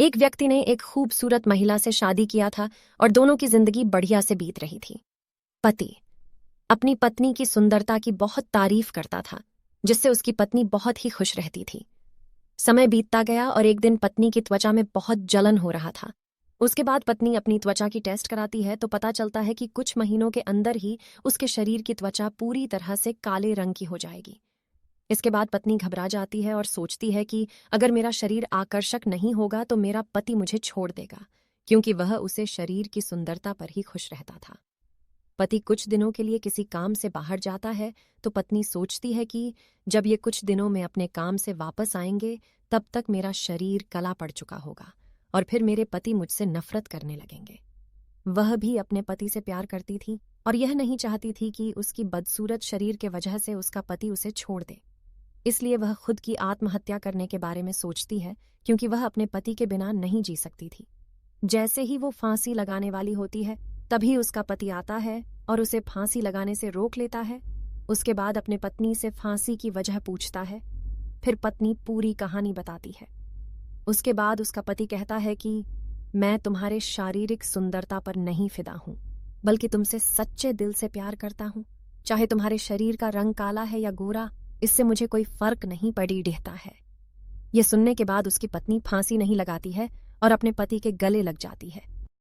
एक व्यक्ति ने एक खूबसूरत महिला से शादी किया था और दोनों की जिंदगी बढ़िया से बीत रही थी। पति अपनी पत्नी की सुंदरता की बहुत तारीफ करता था, जिससे उसकी पत्नी बहुत ही खुश रहती थी। समय बीतता गया और एक दिन पत्नी की त्वचा में बहुत जलन हो रहा था। उसके बाद पत्नी अपनी त्वचा की टेस्ट कराती है तो पता चलता है कि कुछ महीनों के अंदर ही उसके शरीर की त्वचा पूरी तरह से काले रंग की हो जाएगी। इसके बाद पत्नी घबरा जाती है और सोचती है कि अगर मेरा शरीर आकर्षक नहीं होगा तो मेरा पति मुझे छोड़ देगा, क्योंकि वह उसे शरीर की सुंदरता पर ही खुश रहता था। पति कुछ दिनों के लिए किसी काम से बाहर जाता है तो पत्नी सोचती है कि जब ये कुछ दिनों में अपने काम से वापस आएंगे तब तक मेरा शरीर कला पड़ चुका होगा और फिर मेरे पति मुझसे नफरत करने लगेंगे। वह भी अपने पति से प्यार करती थी और यह नहीं चाहती थी कि उसकी बदसूरत शरीर के वजह से उसका पति उसे छोड़ दे। इसलिए वह खुद की आत्महत्या करने के बारे में सोचती है, क्योंकि वह अपने पति के बिना नहीं जी सकती थी। जैसे ही वो फांसी लगाने वाली होती है तभी उसका पति आता है और उसे फांसी लगाने से रोक लेता है। उसके बाद अपने पत्नी से फांसी की वजह पूछता है। फिर पत्नी पूरी कहानी बताती है। उसके बाद उसका पति कहता है कि मैं तुम्हारे शारीरिक सुंदरता पर नहीं फिदा हूं, बल्कि तुमसे सच्चे दिल से प्यार करता हूं। चाहे तुम्हारे शरीर का रंग काला है या गोरा, इससे मुझे कोई फर्क नहीं पड़ी दिखता है। यह सुनने के बाद उसकी पत्नी फांसी नहीं लगाती है और अपने पति के गले लग जाती है।